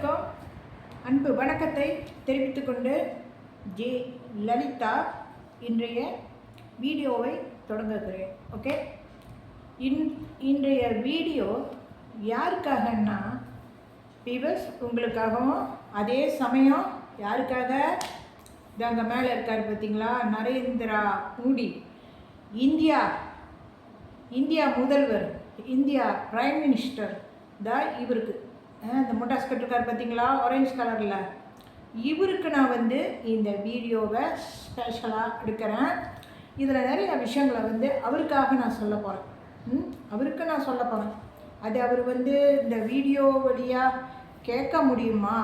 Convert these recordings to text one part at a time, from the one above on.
அனைவருக்கும் அன்பு வணக்கத்தை தெரிவித்துக்கொண்டு ஜே லலிதா இன்றைய வீடியோவை தொடங்குகிறேன். ஓகே, இன்றைய வீடியோ யாருக்காகன்னா பீவர்ஸ் உங்களுக்காகவும், அதே சமயம் யாருக்காக, இதாங்க மேலே இருக்கார் பார்த்தீங்களா, நரேந்திரா மோடி, இந்தியா முதல்வர், இந்தியா பிரைம் மினிஸ்டர் தான் இவருக்கு. இந்த முட்டாஸ் கட்டிருக்கார் பார்த்தீங்களா ஆரஞ்சு கலரில், இவருக்கு நான் இந்த வீடியோவை ஸ்பெஷலாக எடுக்கிறேன். இதில் நிறைய விஷயங்களை அவருக்காக நான் சொல்ல போகிறேன். அவருக்கு நான் சொல்ல போகிறேன். அது அவர் இந்த வீடியோ வழியாக கேட்க முடியுமா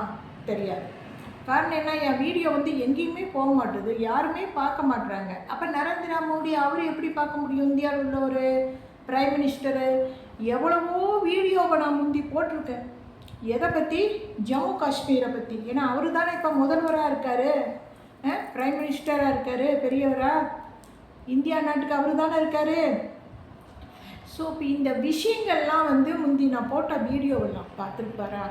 தெரியாது. காரணம் என்ன, என் வீடியோ எங்கேயுமே போக மாட்டுது, யாருமே பார்க்க மாட்டுறாங்க. அப்போ நரேந்திரா மோடி அவர் எப்படி பார்க்க முடியும்? இந்தியாவில் உள்ள ஒரு பிரைம் மினிஸ்டரு. எவ்வளவோ வீடியோவை நான் முந்தி போட்டிருக்கேன். எதை பற்றி? ஜம்மு காஷ்மீரை பற்றி. ஏன்னா அவர் தானே இப்போ முதல்வராக இருக்கார், பிரைம் மினிஸ்டராக இருக்கார், பெரியவராக இந்தியா நாட்டுக்கு அவர் தானே இருக்கார். ஸோ இப்போ இந்த விஷயங்கள்லாம் முந்தி நான் போட்ட வீடியோவெல்லாம் பார்த்துருப்பாரா?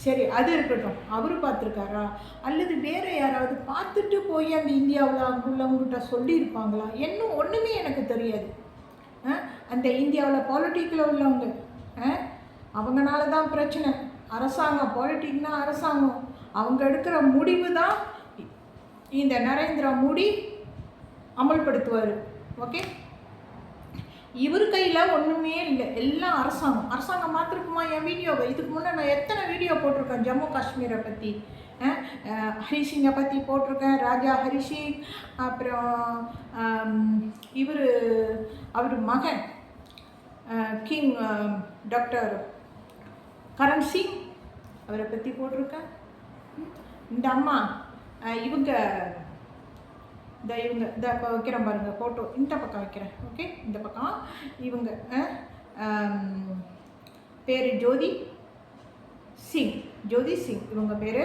சரி, அது இருக்கட்டும், அவர் பார்த்துருக்காரா? அல்லது வேறு யாராவது பார்த்துட்டு போய் அந்த இந்தியாவில் அங்குள்ளவங்ககிட்ட சொல்லியிருப்பாங்களா? இன்னும் ஒன்றுமே எனக்கு தெரியாது. அந்த இந்தியாவில் பாலிட்டிக்கில் உள்ளவங்க, அவங்களால தான் பிரச்சனை. அரசாங்கம், பாலிட்டிக்னா அரசாங்கம், அவங்க எடுக்கிற முடிவு தான் இந்த நரேந்திரா மோடி அமல்படுத்துவார். ஓகே, இவர் கையில் ஒன்றுமே இல்லை, எல்லாம் அரசாங்கம் மாத்திருக்குமா என் வீடியோவை? இதுக்கு முன்னே நான் எத்தனை வீடியோ போட்டிருக்கேன் ஜம்மு காஷ்மீரை பற்றி. ஹரிசிங்கை பற்றி போட்டிருக்கேன், ராஜா ஹரிசிங். அப்புறம் அவர் மகன் கிங் டாக்டர் கரண் சிங், அவரை பற்றி போட்டிருக்கேன். இந்த அம்மா இவங்க இப்போ வைக்கிறேன் பாருங்கள் ஃபோட்டோ, இந்த பக்கம் வைக்கிறேன். ஓகே, இந்த பக்கம் இவங்க பேர் ஜோதி சிங் இவங்க பேர்.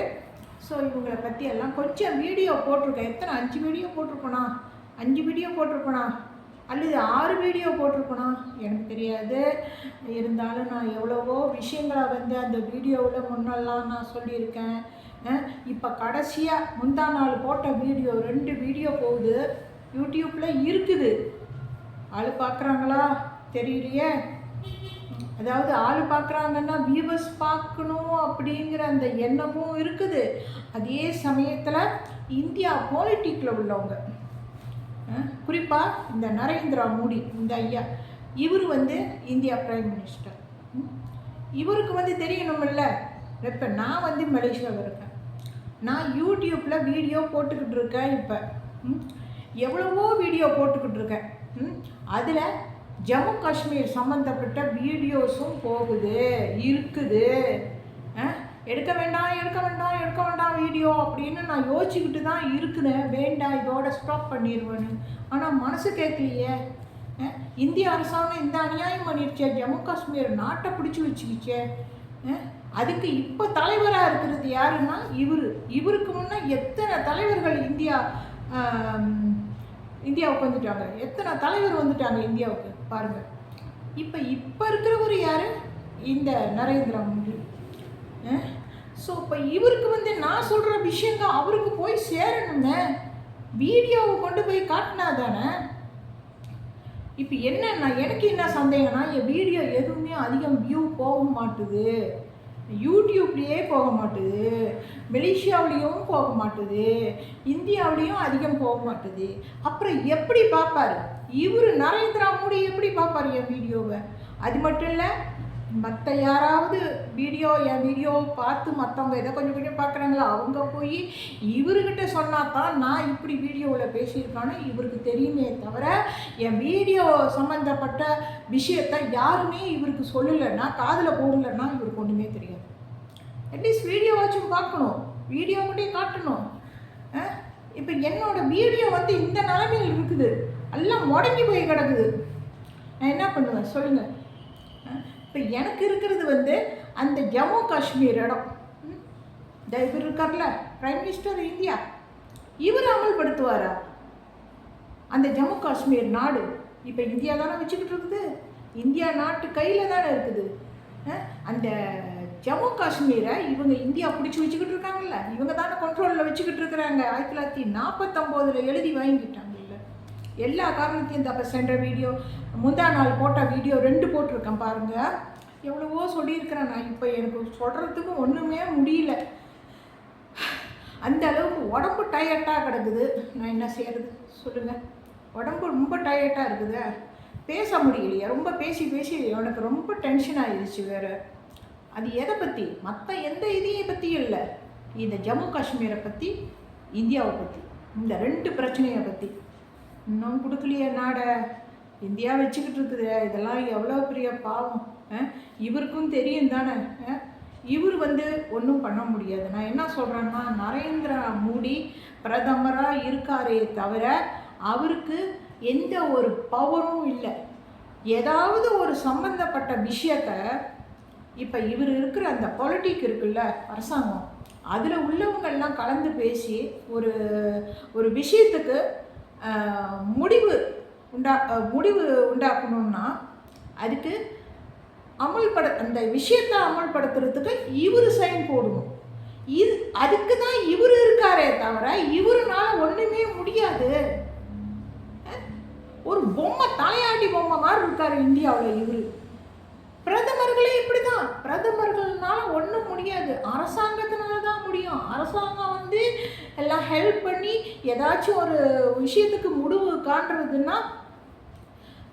ஸோ இவங்களை பற்றி எல்லாம் கொஞ்சம் வீடியோ போட்டிருக்கேன். எத்தனை? 5 வீடியோ போட்டிருப்பேனா, 5 வீடியோ போட்டிருப்பேனா, அல்லது 6 வீடியோ போட்டிருப்பேனா எனக்கு தெரியாது. இருந்தாலும் நான் எவ்வளவோ விஷயங்களை அந்த வீடியோவில் முன்னெல்லாம் நான் சொல்லியிருக்கேன். இப்போ கடைசியாக முந்தா நாள் போட்ட வீடியோ 2 வீடியோ போகுது, யூடியூப்பில் இருக்குது. ஆள் பார்க்குறாங்களா தெரியலையே. அதாவது ஆள் பார்க்குறாங்கன்னா வியூவர்ஸ் பார்க்கணும் அப்படிங்கிற அந்த எண்ணமும் இருக்குது. அதே சமயத்தில் இந்தியா பாலிட்டிக்கில் உள்ளவங்க, குறிப்பாக இந்த நரேந்திரா மோடி, இந்த ஐயா, இவர் இந்தியா பிரைம் மினிஸ்டர். இவருக்கு தெரியணுமில்ல. இப்போ நான் மலேசியாவில் இருக்கேன், நான் யூடியூப்பில் வீடியோ போட்டுக்கிட்டு இருக்கேன். இப்போ எவ்வளவோ வீடியோ போட்டுக்கிட்டு இருக்கேன். அதில் ஜம்மு காஷ்மீர் சம்மந்தப்பட்ட வீடியோஸும் இருக்குது. எடுக்க வேண்டாம் வீடியோ அப்படின்னு நான் யோசிச்சுக்கிட்டு தான் இருக்கிறேன். வேண்டாம், இதோட ஸ்டாப் பண்ணிடுவேன்னு. ஆனால் மனசு கேட்கலையே. இந்திய அரசாங்கம் இந்த அநியாயம் பண்ணிடுச்சே, ஜம்மு காஷ்மீர் நாட்டை பிடிச்சி வச்சுக்கிச்சே. அதுக்கு இப்போ தலைவராக இருக்கிறது யாருன்னா இவருக்கு முன்னே எத்தனை தலைவர்கள் இந்தியாவுக்கு வந்துட்டாங்க, எத்தனை தலைவர் வந்துட்டாங்க இந்தியாவுக்கு பாருங்கள். இப்போ இருக்கிறவர் யார்? இந்த நரேந்திரா மோடி. ஸோ இப்போ இவருக்கு நான் சொல்கிற விஷயங்கள் அவருக்கு போய் சேரணுமே, வீடியோவை கொண்டு போய் காட்டினா தானே. இப்போ என்னன்னா, எனக்கு என்ன சந்தேகம்னா, என் வீடியோ எதுவுமே அதிகம் வியூ போக மாட்டுது, யூடியூப்லேயே போக மாட்டுது, மலேசியாவிலையும் போக மாட்டுது, இந்தியாவிலையும் அதிகம் போக மாட்டுது. அப்புறம் எப்படி பார்ப்பார் இவர் நரேந்திரா மோடி? எப்படி பார்ப்பார் என் வீடியோவை? அது மட்டும் இல்லை, மற்ற யாராவது என் வீடியோவை பார்த்து மற்றவங்க எதை கொஞ்சம் பார்க்குறாங்களா, அவங்க போய் இவர்கிட்ட சொன்னால் தான் நான் இப்படி வீடியோவில் பேசியிருக்கான்னு இவருக்கு தெரியுமே தவிர, என் வீடியோ சம்மந்தப்பட்ட விஷயத்தை யாருமே இவருக்கு சொல்லலைன்னா, காதில் போடலைன்னா இவருக்கு ஒன்றுமே தெரியாது. அட்லீஸ்ட் வீடியோவாச்சும் பார்க்கணும், வீடியோ மட்டும் காட்டணும். இப்போ என்னோடய வீடியோ இந்த நிலைமையில் இருக்குது, எல்லாம் முடங்கி போய் கிடக்குது. நான் என்ன பண்ணுவேன் சொல்லுங்கள்? இப்போ எனக்கு இருக்கிறது அந்த ஜம்மு காஷ்மீர் இடம். இவர் இருக்கார்ல பிரைம் மினிஸ்டர் இந்தியா, இவர் அமல்படுத்துவாரா அந்த ஜம்மு காஷ்மீர் நாடு? இப்போ இந்தியா தானே வச்சுக்கிட்டு இருக்குது, இந்தியா நாட்டு கையில் தானே இருக்குது. அந்த ஜம்மு காஷ்மீரை இவங்க இந்தியா பிடிச்சி வச்சுக்கிட்டு இருக்காங்கல்ல, இவங்க தானே கண்ட்ரோலில் வச்சுக்கிட்டு இருக்கிறாங்க. 1949 எழுதி வாங்கிட்டாங்கல்ல. எல்லா காரணத்தையும் அப்போ சென்ற வீடியோ, முந்தா நாள் போட்ட வீடியோ 2 போட்டிருக்கேன் பாருங்கள். எவ்வளவோ சொல்லியிருக்கிறேன் நான். இப்போ எனக்கு சொல்கிறதுக்கும் ஒன்றுமே முடியல. அந்த அளவுக்கு உடம்பு டயர்டாக கிடக்குது. நான் என்ன செய்கிறது சொல்லுங்கள்? உடம்பு ரொம்ப டயர்டாக இருக்குது, பேச முடியலையே. ரொம்ப பேசி பேசி எனக்கு ரொம்ப டென்ஷன் ஆகிடுச்சு. வேறு அது எதை பற்றி, மற்ற எந்த இதையை பற்றியும் இல்லை, இந்த ஜம்மு காஷ்மீரை பற்றி, இந்தியாவை பற்றி, இந்த 2 பிரச்சனையை பற்றி. இன்னும் கொடுக்கலையே நாடை, இந்தியா வச்சுக்கிட்டு இருக்குது. இதெல்லாம் எவ்வளோ பெரிய பாவம். இவருக்கும் தெரியும் தானே. இவர் ஒன்றும் பண்ண முடியாது. நான் என்ன சொல்கிறேன்னா, நரேந்திர மோடி பிரதமராக இருக்காரே தவிர அவருக்கு எந்த ஒரு பவரும் இல்லை. ஏதாவது ஒரு சம்பந்தப்பட்ட விஷயத்தை, இப்போ இவர் இருக்கிற அந்த பொலிட்டிக் இருக்குல்ல, அரசாங்கம், அதில் உள்ளவங்கெல்லாம் கலந்து பேசி ஒரு விஷயத்துக்கு முடிவு உண்டாக்கணும்னா அதுக்கு அந்த விஷயத்தை அமல்படுத்துறதுக்கு இவர் சைன் போடணும். அதுக்கு தான் இவர் இருக்காரே தவிர இவருனால ஒன்றுமே முடியாது. ஒரு பொம்மை, தலையாட்டி பொம்மை மாதிரி இருக்காரு இந்தியாவில் இவர். பிரதமர்களே இப்படி தான். பிரதமர்கள்னால ஒன்றும் முடியாது, அரசாங்கத்தினால தான் முடியும். அரசாங்கம் எல்லாம் ஹெல்ப் பண்ணி ஏதாச்சும் ஒரு விஷயத்துக்கு முடிவு காட்டுறதுன்னா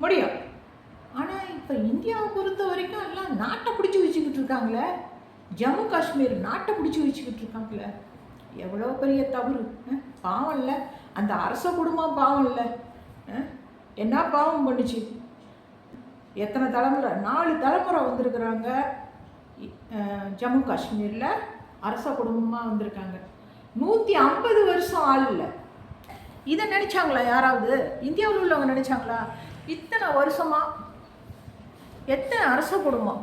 முடியும். ஆனால் இப்போ இந்தியாவை பொறுத்த வரைக்கும் எல்லாம் நாட்டை பிடிச்சி வச்சுக்கிட்டு இருக்காங்களே. ஜம்மு காஷ்மீர் நாட்டை பிடிச்சி வச்சுக்கிட்டு இருக்காங்களே. எவ்வளோ பெரிய தவறு. பாவம் இல்லை அந்த அரச குடும்பம், பாவம் இல்லை. என்ன பாவம் பண்ணுச்சு? எத்தனை தலைமுறை, 4 தலைமுறை வந்திருக்கிறாங்க ஜம்மு காஷ்மீரில், அரச குடும்பமாக வந்திருக்காங்க. 150 வருஷம் ஆள் இல்லை. இதை நினச்சாங்களா யாராவது? இந்தியாவில் உள்ளவங்க நினச்சாங்களா? இத்தனை வருஷமாக எத்தனை அரச குடும்பம்.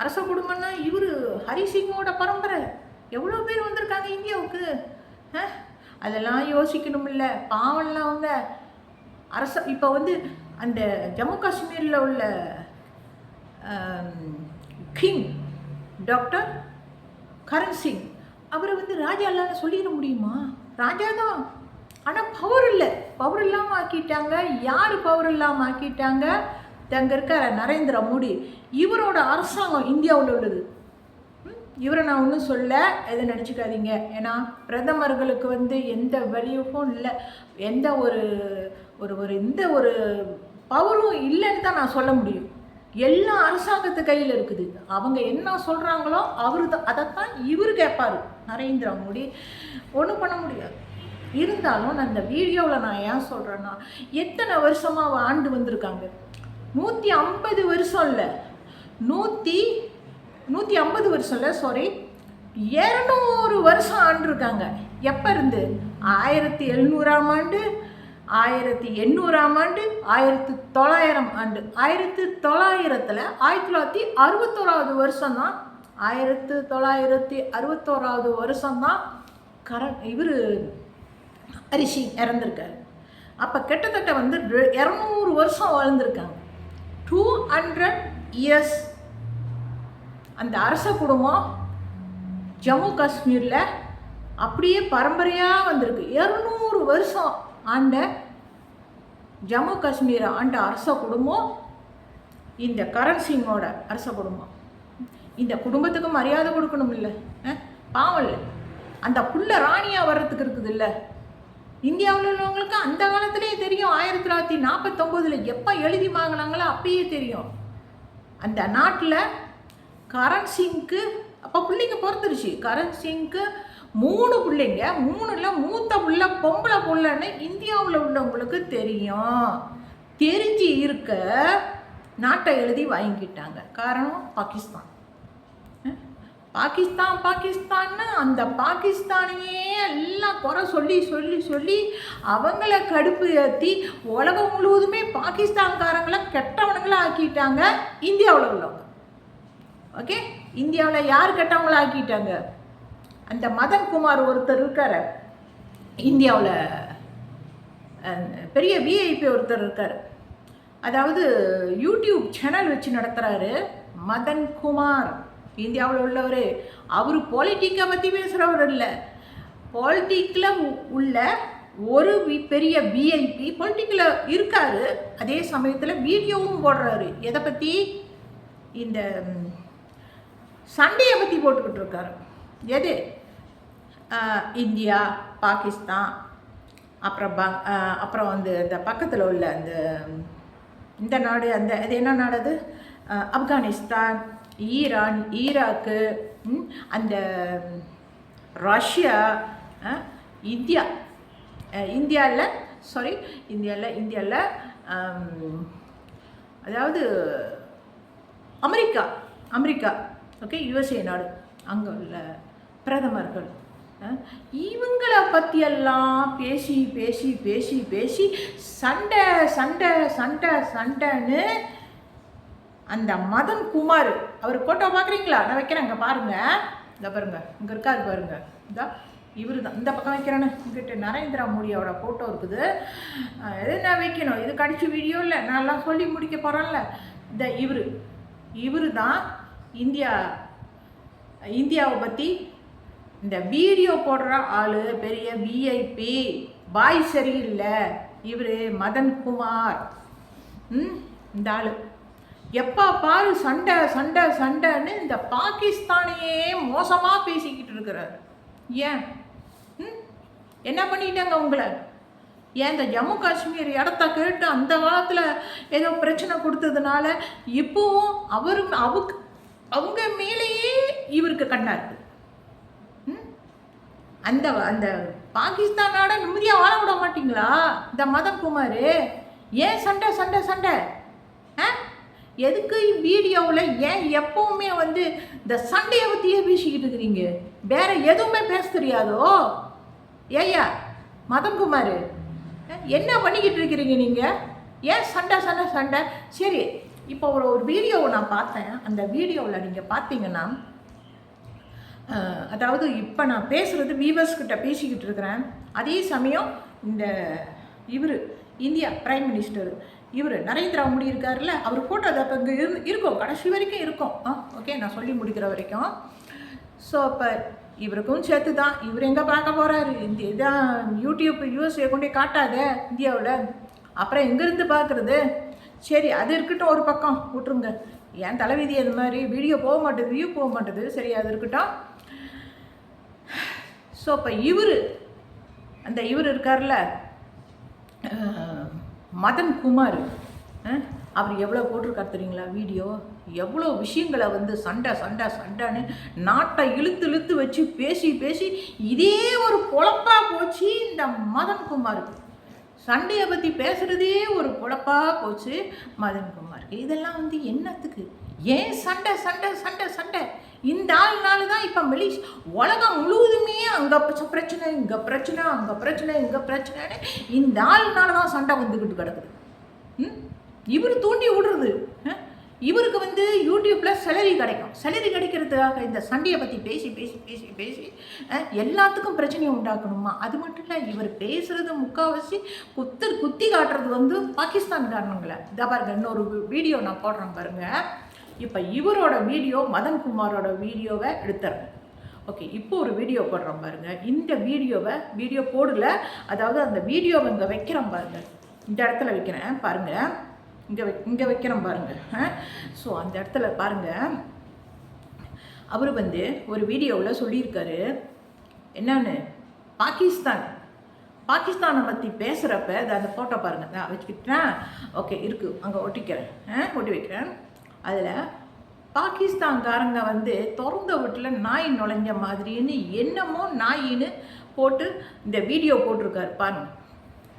அரச குடும்பம்னா இவர் ஹரிசிங்கோட பரம்பரை. எவ்வளோ பேர் வந்திருக்காங்க இந்தியாவுக்கு. அதெல்லாம் யோசிக்கணும் இல்லை? பாவம்லாம் அவங்க இப்போ அந்த ஜம்மு காஷ்மீரில் உள்ள கிங் டாக்டர் கரண் சிங், அவரை ராஜா இல்லாமல் சொல்லிட முடியுமா? ராஜா தான், ஆனால் பவர் இல்லை. பவர் இல்லாமல் ஆக்கிட்டாங்க. யார் பவர் இல்லாமல் ஆக்கிட்டாங்க? அங்கே இருக்க நரேந்திர மோடி. இவரோட அரசாங்கம் இந்தியாவில் உள்ளது. இவரை நான் ஒன்றும் சொல்ல, எதை நினச்சிக்காதீங்க. ஏன்னா பிரதமர்களுக்கு எந்த வலியும் இல்லை, எந்த எந்த ஒரு பவரும் இல்லைன்னு தான் நான் சொல்ல முடியும். எல்லா அரசாங்கத்து கையில் இருக்குது. அவங்க என்ன சொல்கிறாங்களோ அதைத்தான் இவர் கேட்பார். நரேந்திர மோடி ஒன்றும் பண்ண முடியாது. இருந்தாலும் நான் இந்த வீடியோவில் நான் ஏன் சொல்கிறேன்னா, எத்தனை வருஷமாக ஆண்டு வந்திருக்காங்க? 150 வருஷம் இல்லை, 150 வருஷம் இல்லை, சாரி, 200 வருஷம் ஆண்டிருக்காங்க. எப்போ இருந்து? 1700ஆம் ஆண்டு, 1800ஆம் ஆண்டு, 1900 ஆண்டு. 1900ல் 1961வது வருஷம் தான், 1961வது வருஷம் தான் இவர் ஹரிசி இறந்துருக்காரு. அப்போ கிட்டத்தட்ட 200 வருஷம் வாழ்ந்துருக்காங்க. 200 இயர்ஸ் அந்த அரச குடும்பம் ஜம்மு காஷ்மீரில் அப்படியே பரம்பரையாக வந்திருக்கு. 200 வருஷம் ஆண்ட ஜம்மு காஷ்மீரை ஆண்ட அரச குடும்பம் இந்த கரண் சிங்கோட அரச குடும்பம். இந்த குடும்பத்துக்கு மரியாதை கொடுக்கணும் இல்லை? பாவம் இல்லை? அந்த புள்ள ராணியாக வர்றதுக்கு இருக்குது இல்லை? இந்தியாவில் உள்ளவங்களுக்கு அந்த காலத்திலே தெரியும். 1949 எப்போ எழுதி வாங்கினாங்களோ அப்பயே தெரியும். அந்த நாட்டில் கரண் சிங்க்கு அப்போ பிள்ளைங்க பிறந்துருச்சு. கரண் சிங்க்கு 3 பிள்ளைங்க, 3ல் மூத்த பிள்ளை பொம்பளை பிள்ளைன்னு இந்தியாவில் உள்ளவங்களுக்கு தெரியும். தெரிஞ்சு இருக்க நாட்டை எழுதி வாங்கிக்கிட்டாங்க. காரணம் பாகிஸ்தான். பாகிஸ்தான்னு அந்த பாகிஸ்தானையே எல்லாம் குறை சொல்லி அவங்கள கடுப்பு ஏற்றி உலகம் முழுவதுமே பாகிஸ்தான்காரங்களை கெட்டவனுங்களை ஆக்கிட்டாங்க இந்தியாவில் உள்ளவங்க. ஓகே, இந்தியாவில் யார் கெட்டவங்களை ஆக்கிட்டாங்க? அந்த மதன் குமார் ஒருத்தர் இருக்கார் இந்தியாவில், பெரிய விஐபி ஒருத்தர் இருக்கார். அதாவது யூடியூப் சேனல் வச்சு நடத்துகிறாரு மதன் குமார். இந்தியாவில் உள்ளவர். அவர் பொலிட்டிக்கை பற்றி பேசுகிறவர் இல்லை. பொலிட்டிக்கில் உள்ள ஒரு பெரிய விஐபி பொலிட்டிக்கில் இருக்கார். அதே சமயத்தில் வீடியோவும் போடுறாரு. எதை பற்றி? இந்த சண்டையை பற்றி போட்டுக்கிட்டு இருக்காரு. எது? இந்தியா, பாகிஸ்தான், அப்புறம் வந்து இந்த பக்கத்தில் உள்ள இந்த நாடு, அது என்ன நாடு அது? ஆப்கானிஸ்தான், ஈரான், ஈராக்கு, அந்த ரஷ்யா, இந்தியாவில் அதாவது அமெரிக்கா, ஓகே, யுஎஸ்ஏ நாடு, அங்கே உள்ள பிரதமர்கள் இவங்களை பற்றியெல்லாம் பேசி பேசி பேசி பேசி சண்டைன்னு அந்த மதன் குமார் அவர் ஃபோட்டோ பார்க்குறீங்களா? நான் வைக்கிறேன், இங்கே பாருங்கள். இந்த பாருங்கள், இங்கே இருக்காது பாருங்கள். இவர் தான் இந்த பக்கம் வைக்கிறேன்னு. இங்கிட்ட நரேந்திர மோடியோட ஃபோட்டோ இருக்குது. எது நான் வைக்கணும்? இது கடிச்சு வீடியோ இல்லை, நான்லாம் சொல்லி முடிக்க போகிறேன்ல. இந்த இவர் தான் இந்தியாவை பற்றி இந்த வீடியோ போடுற ஆள். பெரிய விஐபி, பாய் சரியில்லை இவர் மதன் குமார். இந்த ஆள் எப்போ பாரு சண்டைன்னு இந்த பாகிஸ்தானையே மோசமாக பேசிக்கிட்டு இருக்கிறார். ஏன்? என்ன பண்ணிட்டாங்க உங்களை? ஏன் இந்த ஜம்மு காஷ்மீர் இடத்த கேட்டு அந்த காலத்தில் ஏதோ பிரச்சனை கொடுத்ததுனால இப்போவும் அவங்க மேலேயே இவருக்கு கண்ணா இருக்கு. அந்த பாகிஸ்தானோட நிம்மதியாக வாழ விட மாட்டீங்களா இந்த மதன் குமார்? ஏன் சண்டை? எதுக்கு வீடியோவில் ஏன் எப்பவுமே வந்து இந்த சண்டையை பற்றியே பேசிக்கிட்டு இருக்கிறீங்க? வேற எதுவுமே பேச தெரியாதோ? ஏய்யா மதன் குமார், என்ன பண்ணிக்கிட்டு இருக்கிறீங்க நீங்கள்? ஏன் சண்டை? சரி, இப்போ ஒரு வீடியோவை நான் பார்த்தேன். அந்த வீடியோவில் நீங்கள் பார்த்தீங்கன்னா, அதாவது இப்போ நான் பேசுகிறது வீவர்ஸ்கிட்ட பேசிக்கிட்டு இருக்கிறேன். அதே சமயம் இந்த India prime minister Narendra Modi இருக்கார்ல, அவர் ஃபோட்டோ அதை அப்போ இங்கே இருக்கும், கடைசி வரைக்கும் இருக்கும். ஓகே, நான் சொல்லி முடிக்கிற வரைக்கும். ஸோ இப்போ இவருக்கும் சேர்த்து தான் இவர் எங்கே பார்க்க போகிறாரு? இதான் யூடியூப் யூஎஸ்ஏ கொண்டே காட்டாத இந்தியாவில், அப்புறம் எங்கேருந்து பார்க்குறது? சரி, அது இருக்கட்டும், ஒரு பக்கம் விட்டுருங்க. ஏன் தலைவிதி அது மாதிரி வீடியோ போக மாட்டேது, வியூ போக மாட்டேது. சரி, அது இருக்கட்டும். ஸோ இப்போ இவர் இருக்கார்ல மதன் குமார், அவர் எவ்வளோ போட்டிருக்கார் தெரியுங்களா வீடியோ? எவ்வளோ விஷயங்களை வந்து சண்டைன்னு நாட்டை இழுத்து வச்சு பேசி இதே ஒரு பொழப்பாக போச்சு இந்த மதன் குமாருக்கு. சண்டையை பற்றி பேசுகிறதே ஒரு பொழப்பாக போச்சு மதன் குமாருக்கு. இதெல்லாம் வந்து என்னத்துக்கு? ஏன் சண்டை? இந்த ஆள்னால தான் இப்போ உலகம் முழுவதுமே அங்கே பிரச்சனை, இங்கே பிரச்சனை, அங்கே பிரச்சனை, இங்கே பிரச்சனைன்னு இந்த ஆள்னால தான் சண்டை வந்துக்கிட்டு கிடக்குது. இவர் தூண்டி விடுறது. இவருக்கு வந்து யூடியூப்பில் சேலரி கிடைக்கும். சேலரி கிடைக்கிறதுக்காக இந்த சண்டையை பற்றி பேசி எல்லாத்துக்கும் பிரச்சனையை உண்டாக்கணுமா? அது மட்டும் இல்லை, இவர் பேசுகிறது முக்கால்வாசி குத்தி காட்டுறது வந்து பாகிஸ்தான்காரனுங்களை. இதை பாருங்க, இன்னொரு வீடியோ நான் போடுறேன் பாருங்கள். இப்போ இவரோட வீடியோ, மதன் குமாரோட வீடியோவை எடுத்துறேன். ஓகே, இப்போ ஒரு வீடியோ போடுறோம் பாருங்கள். இந்த வீடியோ போடல, அதாவது அந்த வீடியோவை இங்கே வைக்கிறோம் பாருங்கள். இந்த இடத்துல வைக்கிறேன் பாருங்கள், இங்கே வைக்கிறோம் பாருங்கள். ஸோ அந்த இடத்துல பாருங்கள், அவர் வந்து ஒரு வீடியோவில் சொல்லியிருக்காரு என்னன்னு, பாகிஸ்தானை பற்றி பேசுகிறப்ப அந்த ஃபோட்டோ பாருங்கள், நான் வச்சுக்கிட்டேன். ஓகே, இருக்குது, அங்கே ஒட்டி வைக்கிறேன். அதில் பாகிஸ்தான்காரங்க வந்து திறந்த வீட்டில் நாய் நுழைஞ்ச மாதிரின்னு என்னமோ நாயின்னு போட்டு இந்த வீடியோ போட்டிருக்காரு பாருங்கள்.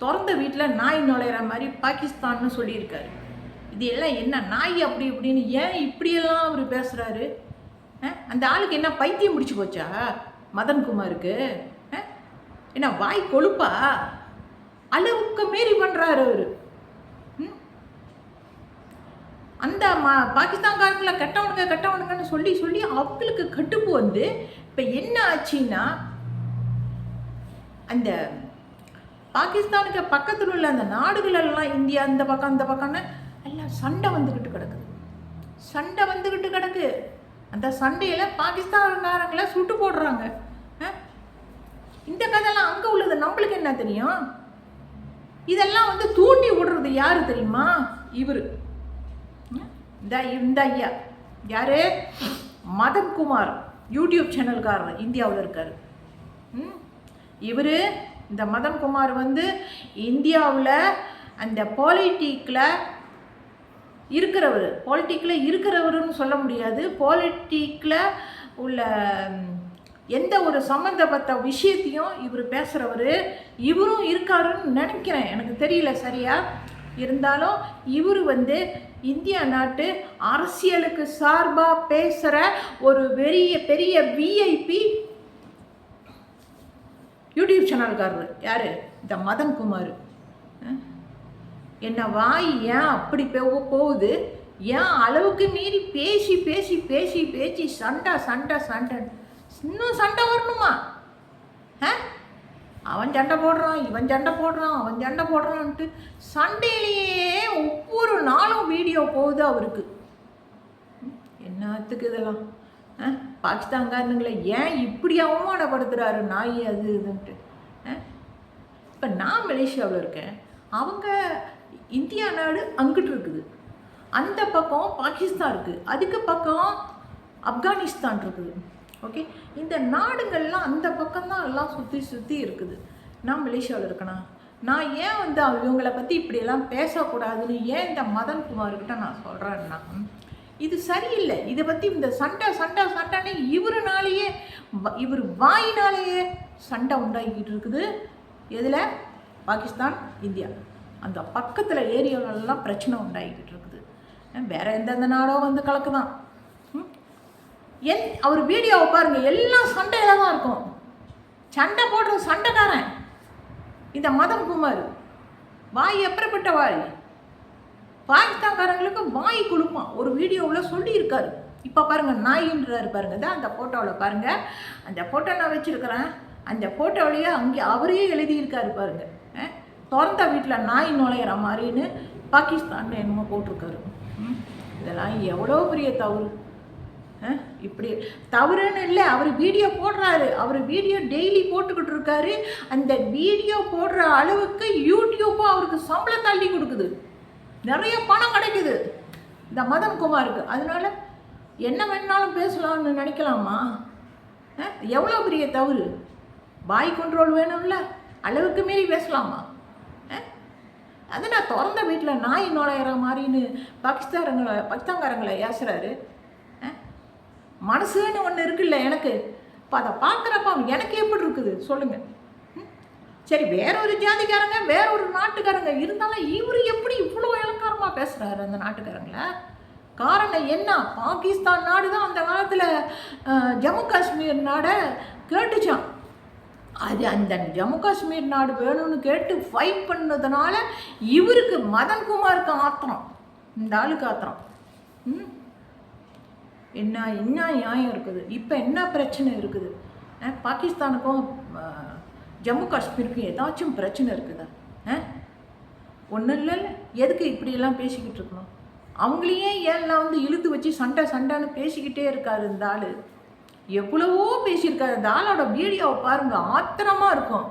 திறந்த வீட்டில் நாய் நுழையிற மாதிரி பாகிஸ்தான்னு சொல்லியிருக்காரு. இது எல்லாம் என்ன நாய் அப்படி இப்படின்னு ஏன் இப்படியெல்லாம் அவர் பேசுகிறாரு? அந்த ஆளுக்கு என்ன பைத்தியம் முடிச்சு போச்சா மதன் குமாருக்கு? என்ன வாய் கொழுப்பா? அளவுக்கு மீறி பண்ணுறாரு அவர். அந்த பாகிஸ்தான்காரங்களை கெட்டவனுங்கன்னு சொல்லி அவங்களுக்கு கட்டுப்பு வந்து இப்போ என்ன ஆச்சுன்னா, அந்த பாகிஸ்தானுக்கு பக்கத்தில் உள்ள அந்த நாடுகளெல்லாம் இந்தியா அந்த பக்கம்னு எல்லாம் சண்டை வந்துக்கிட்டு கிடக்கு. அந்த சண்டையில் பாகிஸ்தான்காரங்களை சுட்டு போடுறாங்க. இந்த கதையெல்லாம் அங்கே உள்ளது நம்மளுக்கு என்ன தெரியும்? இதெல்லாம் வந்து தூண்டி விடுறது யாரு தெரியுமா? இவர் இந்த ஐயா யாரு? மதன்குமார் யூடியூப் சேனல்காரர், இந்தியாவில் இருக்கார். இவர் இந்த மதன்குமார் வந்து இந்தியாவில் அந்த பாலிட்டிக்கில் இருக்கிறவருன்னு சொல்ல முடியாது. பாலிட்டிக்கில் உள்ள எந்த ஒரு சம்மந்தப்பட்ட விஷயத்தையும் இவர் பேசுகிறவர். இவரும் இருக்காருன்னு நினைக்கிறேன், எனக்கு தெரியல சரியா. இருந்தாலும் இவர் வந்து இந்தியா நாட்டு அரசியலுக்கு சார்பாக பேசுகிற ஒரு பெரிய விஐபி யூடியூப் சேனல்காரர். யார்? இந்த மதன்குமார். என்ன வாய் ஏன் அப்படி போகுது? ஏன் அளவுக்கு மீறி பேசி பேசி பேசி பேசி சண்டை இன்னும் சண்டை வரணுமா? அவன் சண்டை போடுறான், இவன் சண்டை போடுறான், அவன் சண்டை போடுறான்ட்டு சண்டையிலேயே ஒவ்வொரு நாளும் வீடியோ போகுது அவருக்கு. என்னத்துக்கு இதெல்லாம்? பாகிஸ்தான்காரனுங்களை ஏன் இப்படி அவமானப்படுத்துகிறாரு நாய் அது இதுன்ட்டு? இப்போ நான் மலேசியாவில் இருக்கேன், அவங்க இந்தியா நாடு அங்கிட்டு இருக்குது, அந்த பக்கம் பாகிஸ்தான் இருக்குது, அதுக்கு பக்கம் ஆப்கானிஸ்தான் இருக்குது. ஓகே, இந்த நாடுகள்லாம் அந்த பக்கம்தான் எல்லாம் சுற்றி இருக்குது. நான் மலேசியாவில் இருக்கேனா? நான் ஏன் வந்து இவங்களை பற்றி இப்படியெல்லாம் பேசக்கூடாதுன்னு ஏன் இந்த மதன்குமார்கிட்ட நான் சொல்கிறேன்னா, இது சரியில்லை. இதை பற்றி இந்த சண்டைன்னு இவர் வாயினாலேயே சண்டை உண்டாக்கிட்டு இருக்குது. எதில்? பாகிஸ்தான், இந்தியா அந்த பக்கத்தில் ஏரியாவிலலாம் பிரச்சனை உண்டாகிக்கிட்டு இருக்குது. வேறு எந்தெந்த நாடோ வந்து கலக்குதான். அவர் வீடியோவை பாருங்கள், எல்லாம் சண்டையில தான் இருக்கும். சண்டை போடுற சண்டைக்காரன் இந்த மதன்குமார். வாய் எப்படிப்பட்ட வாய்? பாகிஸ்தான்காரங்களுக்கு வாய் கொடுப்பான். ஒரு வீடியோவில் சொல்லியிருக்காரு. இப்போ பாருங்கள், நாயின்றாரு பாருங்க, தான் அந்த ஃபோட்டோவில் பாருங்கள். அந்த ஃபோட்டோ நான் வச்சுருக்கிறேன். அந்த ஃபோட்டோவிலேயே அங்கே அவரே எழுதியிருக்காரு பாருங்கள். திறந்த வீட்டில் நாய் நுழையிற மாதிரின்னு பாகிஸ்தான் என்னமோ போட்டிருக்காரு. இதெல்லாம் எவ்வளோ பெரிய தவறு! இப்படி தவறுன்னு இல்லை, அவர் வீடியோ போடுறாரு, அவர் வீடியோ டெய்லி போட்டுக்கிட்டு இருக்காரு. அந்த வீடியோ போடுற அளவுக்கு யூடியூப்பும் அவருக்கு சம்பளம் தள்ளி கொடுக்குது, நிறைய பணம் கிடைக்குது இந்த மதன்குமாருக்கு. அதனால என்ன வேணாலும் பேசலாம்னு நினைக்கலாமா? எவ்வளோ பெரிய தவறு! வாய் கண்ட்ரோல் வேணும்ல, அளவுக்கு மீறி பேசலாமா? அது நான் திறந்த வீட்டில் நாய் நுழையிற மாதிரின்னு பாகிஸ்தான்காரங்களை ஏசுறாரு. மனசுன்னு ஒன்று இருக்குல்ல எனக்கு. இப்போ அதை பார்க்குறப்ப எனக்கு எப்படி இருக்குது சொல்லுங்கள்? சரி, வேற ஒரு ஜாதிக்காரங்க, வேற ஒரு நாட்டுக்காரங்க இருந்தாலும் இவர் எப்படி இவ்வளோ இலக்காரமாக பேசுகிறாரு அந்த நாட்டுக்காரங்கள? காரணம் என்ன? பாகிஸ்தான் நாடு தான் அந்த காலத்தில் ஜம்மு காஷ்மீர் நாடை கேட்டுச்சான். அது அந்த ஜம்மு காஷ்மீர் நாடு வேணும்னு கேட்டு ஃபைட் பண்ணதுனால இவருக்கு மதன்குமாருக்கு ஆத்திரம், இந்த ஆளுக்கு ஆத்திரம். என்ன நியாயம் இருக்குது? இப்போ என்ன பிரச்சனை இருக்குது? பாகிஸ்தானுக்கும் ஜம்மு காஷ்மீருக்கும் ஏதாச்சும் பிரச்சனை இருக்குதா? ஒன்றும் இல்லை. எதுக்கு இப்படியெல்லாம் பேசிக்கிட்டு இருக்கணும்? அவங்களையே ஏன்லாம் வந்து இழுத்து வச்சு சண்டைன்னு பேசிக்கிட்டே இருக்காரு இந்த ஆள். எவ்வளவோ பேசியிருக்காரு. அந்த ஆளோட வீடியோவை பாருங்கள், ஆத்திரமாக இருக்கும்.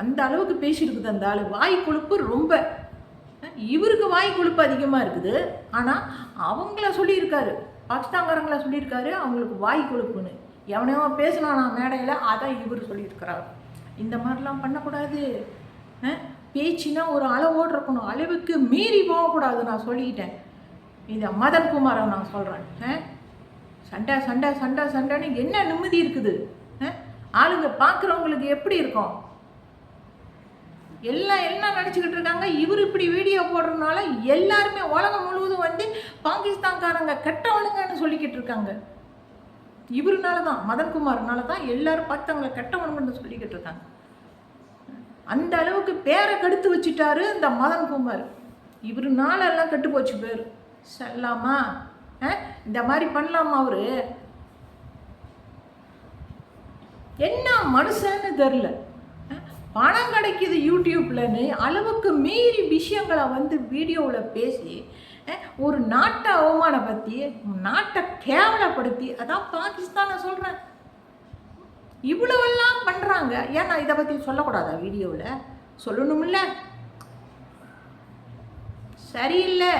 அந்த அளவுக்கு பேசியிருக்குது அந்த ஆள். வாய் கொழுப்பு ரொம்ப. இவருக்கு வாய் கொழுப்பு அதிகமாக இருக்குது. ஆனால் அவங்கள சொல்லியிருக்காரு, பாகிஸ்தான்காரங்கள சொல்லியிருக்காரு அவங்களுக்கு வாய் கொழுப்புன்னு. எவனையோ பேசினா நான் மேடையில், அதான் இவர் சொல்லியிருக்கிறார். இந்த மாதிரிலாம் பண்ணக்கூடாது. பேச்சுன்னா ஒரு அளவோடு இருக்கணும், அளவுக்கு மீறி போகக்கூடாது. நான் சொல்லிக்கிட்டேன். இந்த மதன்குமாரை நான் சொல்கிறேன். சண்டைன்னு என்ன நிம்மதி இருக்குது? ஆளுங்க பார்க்குறவங்களுக்கு எப்படி இருக்கும்? எல்லாம் என்ன நினச்சிக்கிட்டு இருக்காங்க? இவர் இப்படி வீடியோ போடுறதுனால எல்லாருமே உலகம் முழுவதும் வந்து பாகிஸ்தான்காரங்க கெட்டவனுங்கன்னு சொல்லிக்கிட்டு இருக்காங்க. இவருனால தான், மதன்குமார்னால தான் எல்லாரும் பார்த்தவங்களை கெட்டவனுங்கன்னு சொல்லிக்கிட்டு இருக்காங்க. அந்த அளவுக்கு பேரை கெடுத்து வச்சுட்டாரு இந்த மதன்குமார். இவருனால எல்லாம் கெட்டு போச்சு பேர். சொல்லாமா? இந்த மாதிரி பண்ணலாமா? அவரு என்ன மனுஷன்னு தெரில. பணம் கிடைக்கிது யூடியூப்லன்னு அளவுக்கு மீறி விஷயங்களை வந்து வீடியோவில் பேசி ஒரு நாட்டை அவமானப்படுத்தி நாட்டை கேவலப்படுத்தி, அதான் பாகிஸ்தான் நான் சொல்கிறேன். இவ்வளவெல்லாம் பண்ணுறாங்க. ஏன் நான் இதை பற்றி சொல்லக்கூடாதா வீடியோவில்? சொல்லணுமில்ல? சரியில்லை.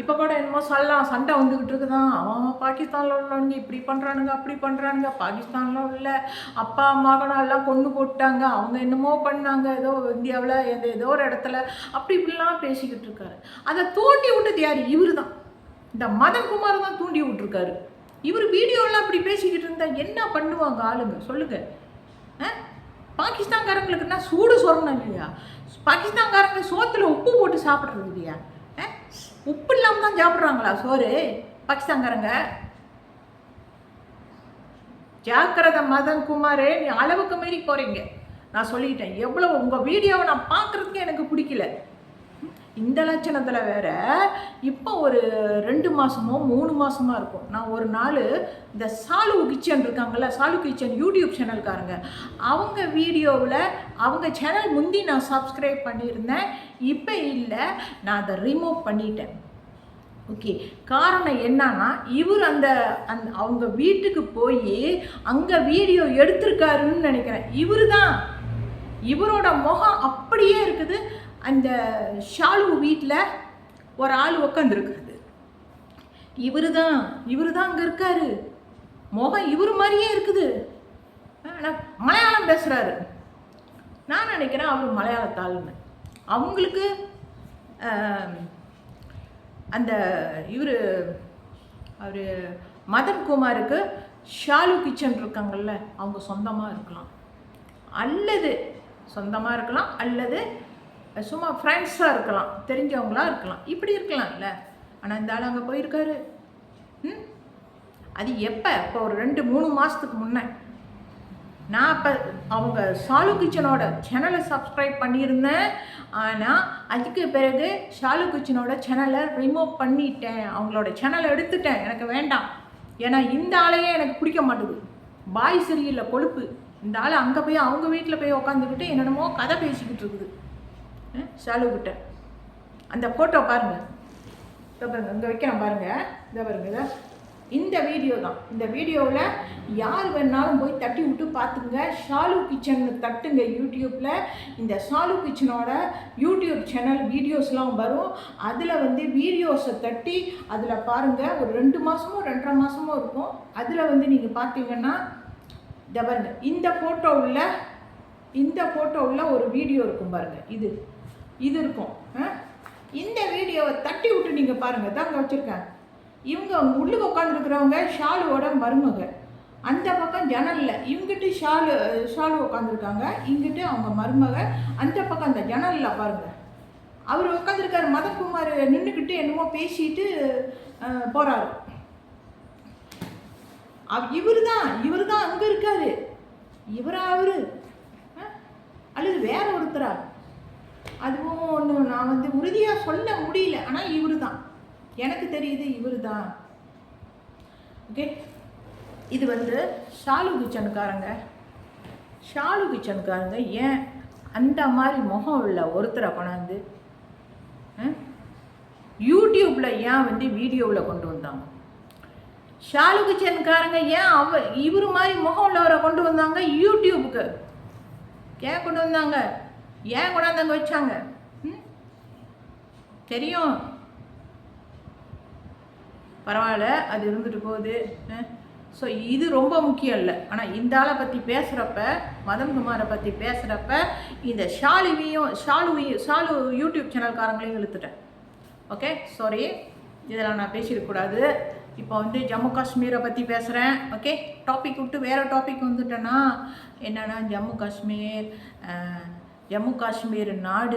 இப்போ கூட என்னமோ சொல்லலாம், சண்டை வந்துக்கிட்டு இருக்குதான். அவன் பாகிஸ்தானில் உள்ளவனுங்க இப்படி பண்ணுறானுங்க, அப்படி பண்ணுறானுங்க. பாகிஸ்தானில் உள்ள அப்பா மகனை எல்லாம் கொண்டு போட்டாங்க, அவங்க என்னமோ பண்ணாங்க, ஏதோ இந்தியாவில் ஏதோ ஒரு இடத்துல அப்படி இப்படிலாம் பேசிக்கிட்டு இருக்காரு. அதை தூண்டி விட்டது யார்? இவர் தான். இந்த மதன்குமார் தான் தூண்டி விட்டுருக்காரு. இவர் வீடியோலாம் அப்படி பேசிக்கிட்டு இருந்தால் என்ன பண்ணுவாங்க ஆளுங்க சொல்லுங்க? பாகிஸ்தான்காரங்களுக்குன்னா சூடு சொரணும் இல்லையா? பாகிஸ்தான்காரங்க சோத்தில் உப்பு போட்டு சாப்பிட்றது இல்லையா? உப்பு இல்லாமல் தான் சாப்பிட்றாங்களா சோறு பாகிஸ்தான்காரங்க? ஜாக்கிரதை மதன்குமாரே, நீ அளவுக்கு மீறி போகிறீங்க. நான் சொல்லிட்டேன். எவ்வளோ உங்கள் வீடியோவை நான் பார்க்குறதுக்கே எனக்கு பிடிக்கல. இந்த லட்சணத்தில் வேற இப்போ ஒரு 2 மாதமோ 3 மாதமா இருக்கும். நான் ஒரு நாள் இந்த சாலு கிச்சன் இருக்காங்கள்ல, சாலு கிச்சன் யூடியூப் சேனல்காரங்க, அவங்க வீடியோவில் அவங்க சேனல் முந்தி நான் சப்ஸ்கிரைப் பண்ணியிருந்தேன். இப்போ இல்லை, நான் அதை ரிமூவ் பண்ணிட்டேன். ஓகே, காரணம் என்னன்னா, இவர் அந்த அவங்க வீட்டுக்கு போய் அங்கே வீடியோ எடுத்திருக்காருன்னு நினைக்கிறேன். இவர் தான், இவரோட முகம் அப்படியே இருக்குது. அந்த ஷாலு வீட்டில் ஒரு ஆள் உட்காந்துருக்குறது இவர் தான் அங்கே இருக்காரு. முகம் இவர் மாதிரியே இருக்குது. ஆனால் மலையாளம் பேசுகிறாரு. நான் நினைக்கிறேன் அவர் மலையாளத்தாள்னு. அவங்களுக்கு அந்த அவர் மதன்குமாருக்கு ஷாலு கிச்சன் இருக்காங்கல்ல, அவங்க சொந்தமாக இருக்கலாம், அல்லது சும்மா ஃப்ரெண்ட்ஸாக இருக்கலாம், தெரிஞ்சவங்களாக இருக்கலாம், இப்படி இருக்கலாம்ல. ஆனால் இந்த ஆள் அங்கே போயிருக்காரு. அது எப்போ? இப்போ ஒரு 2-3 மாதத்துக்கு முன்னே. நான் இப்போ அவங்க ஷாலு கிச்சனோட சேனலை சப்ஸ்கிரைப் பண்ணியிருந்தேன். ஆனால் அதுக்கு பிறகு ஷாலு கிச்சனோட சேனலை ரிமூவ் பண்ணிட்டேன். அவங்களோட சேனலை எடுத்துட்டேன். எனக்கு வேண்டாம். ஏன்னா இந்த ஆளையே எனக்கு பிடிக்க மாட்டேது. பாய் சரியில்லை, கொழுப்பு. இந்த ஆள் அங்கே போய் அவங்க வீட்டில் போய் உட்காந்துக்கிட்டு என்னென்னமோ கதை பேசிக்கிட்டு இருக்குது ஷாலுக்கிட்ட. அந்த ஃபோட்டோ பாருங்கள், இதை பாருங்கள், இங்கே வைக்கிறேன் பாருங்கள், இதை பாருங்கள். இதை இந்த வீடியோ தான். இந்த வீடியோவில் யார் வேணாலும் போய் தட்டி விட்டு பார்த்துங்க. ஷாலு கிச்சன் தட்டுங்க யூடியூப்பில். இந்த ஷாலு கிச்சனோட யூடியூப் சேனல் வீடியோஸ்லாம் வரும். அதில் வீடியோஸை தட்டி அதில் பாருங்கள். ஒரு 2 மாதமோ 2.5 மாதமோ இருக்கும். அதில் நீங்கள் பார்த்தீங்கன்னா இதை பாருங்க, இந்த ஃபோட்டோவில் ஒரு வீடியோ இருக்கும் பாருங்கள். இது இருக்கும். இந்த வீடியோவை தட்டி விட்டு நீங்கள் பாருங்கள். தான் அங்கே வச்சுருக்கேன். இவங்க உள்ளுக்கு உட்காந்துருக்கிறவங்க ஷாலுவோட மருமக. அந்த பக்கம் ஜன்னலில் இவங்கிட்ட ஷாலு உட்காந்துருக்காங்க, இங்கிட்டு அவங்க மருமக. அந்த பக்கம் அந்த ஜன்னலில் பாருங்கள், அவர் உட்காந்துருக்காரு. மதன்குமார் நின்றுக்கிட்டு என்னமோ பேசிட்டு போகிறாரு. இவர் தான் அங்கே இருக்காரு. அவரு அல்லது வேற ஒருத்தரா? அதுவும் ஒன்று நான் உறுதியாக சொல்ல முடியல. ஆனால் இவர் தான், எனக்கு தெரியுது இவர் தான். ஓகே, இது ஷாலு கிச்சனுக்காரங்க ஏன் அந்த மாதிரி முகம் உள்ள ஒருத்தரை கொண்டாந்து யூடியூப்பில் ஏன் வீடியோவில் கொண்டு வந்தாங்க? ஷாலு கிச்சனுக்காரங்க ஏன் இவர் மாதிரி முகம் உள்ளவரை கொண்டு வந்தாங்க யூடியூபுக்கு? ஏன் கொண்டு வந்தாங்க? ஏன் கொண்டாந்தாங்க வச்சாங்க? தெரியும், பரவாயில்ல, அது இருந்துட்டு போகுது. ஸோ இது ரொம்ப முக்கியம் இல்லை. ஆனால் இந்த ஆளை பற்றி பேசுகிறப்ப, மதன்குமாரை பற்றி பேசுகிறப்ப, இந்த ஷாலு யூடியூப் சேனல்காரங்களையும் இழுத்துட்டேன். ஓகே, சாரி, இதெல்லாம் நான் பேசிடக்கூடாது. இப்போ ஜம்மு காஷ்மீரை பற்றி பேசுகிறேன். ஓகே, டாபிக் விட்டு வேறு டாபிக் வந்துட்டேன்னா என்னென்னா, ஜம்மு காஷ்மீர் நாடு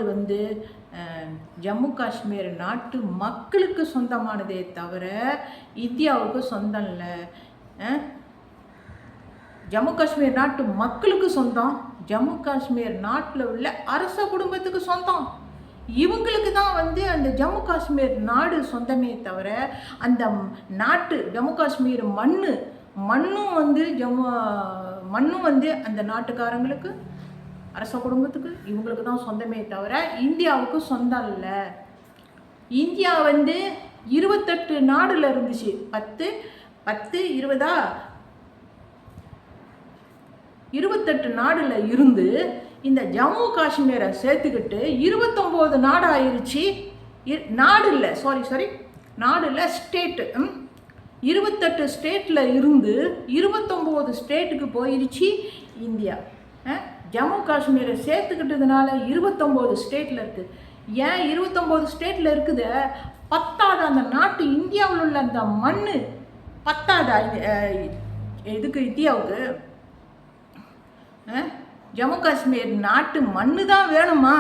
ஜம்மு காஷ்மீர் நாட்டு மக்களுக்கு சொந்தமானதே தவிர இந்தியாவுக்கு சொந்தம் இல்லை. ஜம்மு காஷ்மீர் நாட்டு மக்களுக்கு சொந்தம். ஜம்மு காஷ்மீர் நாட்டில் உள்ள அரச குடும்பத்துக்கு சொந்தம். இவங்களுக்கு தான் அந்த ஜம்மு காஷ்மீர் நாடு சொந்தமே தவிர அந்த நாட்டு ஜம்மு காஷ்மீர் மண்ணும் அந்த நாட்டுக்காரங்களுக்கு அரச குடும்பத்துக்கு இவங்களுக்கு தான் சொந்தமே தவிர இந்தியாவுக்கு சொந்தம் இல்லை. இந்தியா வந்து 28 நாடுல இருந்துச்சு. 28 நாடுல இருந்து இந்த ஜம்மு காஷ்மீரை சேர்த்துக்கிட்டு 29 நாடு ஆயிடுச்சு. நாடு இல்லை, நாடு இல்லை, ஸ்டேட்டு. 28 ஸ்டேட்டில் இருந்து 29 ஸ்டேட்டுக்கு போயிடுச்சு இந்தியா. ஜம்மு காஷ்மீரை சேர்த்துக்கிட்டதுனால 29 ஸ்டேட்டில் இருக்குது. ஏன் 29 ஸ்டேட்டில் இருக்குது? பத்தாது அந்த நாட்டு இந்தியாவில் உள்ள அந்த மண் பத்தாதா இதுக்கு இந்தியாவுக்கு? ஜம்மு காஷ்மீர் நாட்டு மண் தான் வேணுமா?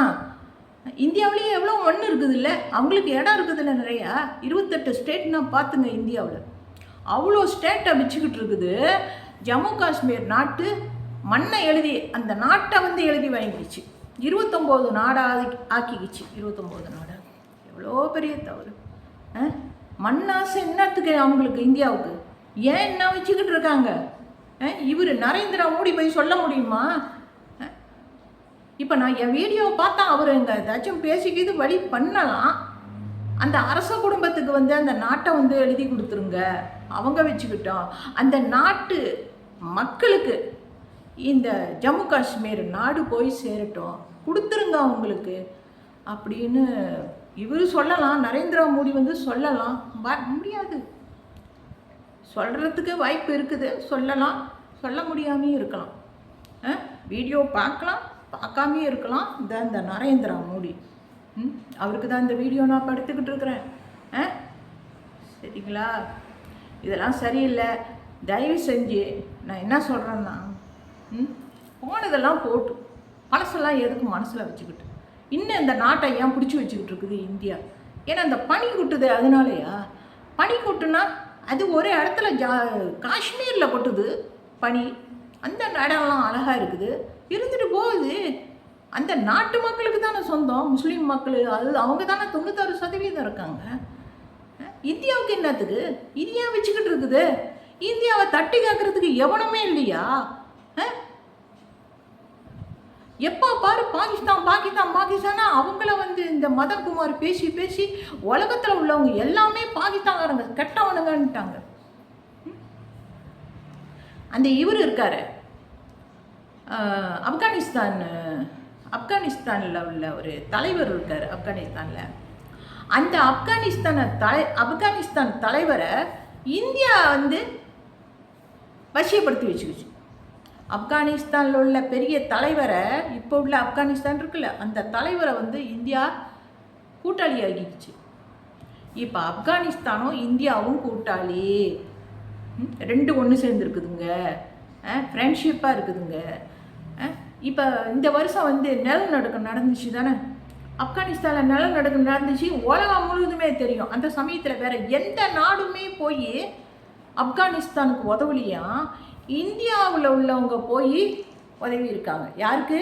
இந்தியாவிலேயே எவ்வளோ மண் இருக்குது இல்லை, அவங்களுக்கு இடம் இருக்குது இல்லை நிறையா. 28 ஸ்டேட்னா பார்த்துங்க, இந்தியாவில் அவ்வளோ ஸ்டேட்டை வச்சுக்கிட்டு இருக்குது. ஜம்மு காஷ்மீர் நாட்டு மண்ணை எழுதி அந்த நாட்டை வந்து எழுதி வாங்கிடுச்சு. 29 நாடாக ஆக்கிக்கிச்சு. 29 நாடாக எவ்வளோ பெரிய தவறு. மண்ணாசை என்னத்துக்கு அவங்களுக்கு இந்தியாவுக்கு? ஏன் என்ன வச்சுக்கிட்டு இருக்காங்க? இவர் நரேந்திர மோடி போய் சொல்ல முடியுமா? இப்போ நான் என் வீடியோவை பார்த்தா அவர் எங்கே ஏதாச்சும் பேசிக்கிது வழி பண்ணலாம். அந்த அரச குடும்பத்துக்கு வந்து அந்த நாட்டை வந்து எழுதி கொடுத்துருங்க, அவங்க வச்சுக்கிட்டோம். அந்த நாட்டு மக்களுக்கு இந்த ஜம்மு காஷ்மீர் நாடு போய் சேரட்டும், கொடுத்துருங்க அவங்களுக்கு அப்படின்னு இவர் சொல்லலாம். நரேந்திர மோடி வந்து சொல்லலாம். முடியாது, சொல்கிறதுக்கு வாய்ப்பு இருக்குது. சொல்லலாம், சொல்ல முடியாமையும் இருக்கலாம். வீடியோ பார்க்கலாம், பார்க்காமே இருக்கலாம். இந்த நரேந்திர மோடி அவருக்கு தான் இந்த வீடியோ நான் படுத்துக்கிட்டு இருக்கிறேன். சரிங்களா? இதெல்லாம் சரியில்லை. தயவு செஞ்சு நான் என்ன சொல்கிறேன்னா, போனதெல்லாம் போட்டு மனசெல்லாம் எதுக்கு மனசில் வச்சுக்கிட்டு இன்னும் இந்த நாட்டை ஏன் பிடிச்சி வச்சுக்கிட்டு இருக்குது இந்தியா? ஏன்னா இந்த பனி கொட்டுது, அதனாலயா? பனி கொட்டுனா அது ஒரே இடத்துல காஷ்மீரில் கொட்டுது பனி. அந்த இடம்லாம் அழகாக இருக்குது, இருந்துட்டு போகுது. அந்த நாட்டு மக்களுக்கு தானே சொந்தம், முஸ்லீம் மக்கள். அது அவங்க தானே 96% இருக்காங்க. இந்தியாவுக்கு என்னத்துக்கு? இந்தியா வச்சுக்கிட்டு இருக்குது. இந்தியாவை தட்டி கேட்கறதுக்கு எவனுமே இல்லையா? எப்போ பாரு பாகிஸ்தானா அவங்கள வந்து இந்த மதன்குமார் பேசி உலகத்தில் உள்ளவங்க எல்லாமே பாகிஸ்தான்காரங்க கெட்டவனுங்கன்ட்டாங்க. அந்த இவர் இருக்காரு ஆப்கானிஸ்தானில் உள்ள ஒரு தலைவர் இருக்கார் ஆப்கானிஸ்தானில். அந்த ஆப்கானிஸ்தான் தலைவரை இந்தியா வந்து வசியப்படுத்தி வச்சுக்கிச்சு. ஆப்கானிஸ்தானில் உள்ள பெரிய தலைவரை, இப்போ உள்ள ஆப்கானிஸ்தான் இருக்குல்ல, அந்த தலைவரை வந்து இந்தியா கூட்டாளி ஆகிடுச்சு. இப்போ ஆப்கானிஸ்தானும் இந்தியாவும் கூட்டாளி, ரெண்டு ஒன்று சேர்ந்துருக்குதுங்க, ஃப்ரெண்ட்ஷிப்பாக இருக்குதுங்க. இப்போ இந்த வருஷம் வந்து நிலநடுக்கம் நடந்துச்சு தானே, ஆப்கானிஸ்தானில் நிலநடுக்கம் நடந்துச்சு. உலகம் முழுவதுமே தெரியும். அந்த சமயத்தில் வேறு எந்த நாடுமே போய் ஆப்கானிஸ்தானுக்கு உதவலையா, இந்தியாவில் உள்ளவங்க போய் உதவி இருக்காங்க. யாருக்கு?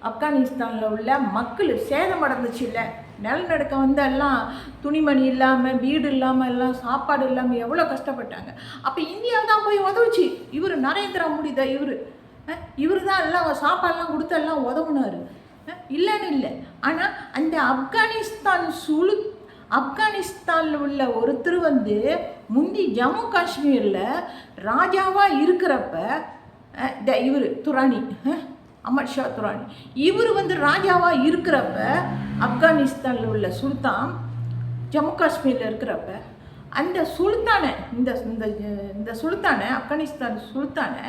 ஆப்கானிஸ்தானில் உள்ள மக்கள் சேதமடைந்துச்சு இல்லை, நிலநடுக்கம் வந்து எல்லாம் துணிமணி இல்லாமல், வீடு இல்லாமல், எல்லாம் சாப்பாடு இல்லாமல் எவ்வளோ கஷ்டப்பட்டாங்க. அப்போ இந்தியா தான் போய் உதவுச்சு. இவர் நரேந்திர மோடி தான், இவர் தான் எல்லாம் சாப்பாடெல்லாம் கொடுத்து எல்லாம் உதவுனார், இல்லைன்னு இல்லை. ஆனால் அந்த ஆப்கானிஸ்தானில் உள்ள ஒருத்தர் வந்து முந்தி ஜம்மு காஷ்மீரில் ராஜாவாக இருக்கிறப்ப இவர் துரானி, அமர்ஷா துரானி, இவர் வந்து ராஜாவாக இருக்கிறப்ப ஆப்கானிஸ்தானில் உள்ள சுல்தான் ஜம்மு காஷ்மீரில் இருக்கிறப்ப அந்த சுல்தானை இந்த சுல்தானை, ஆப்கானிஸ்தான் சுல்தானை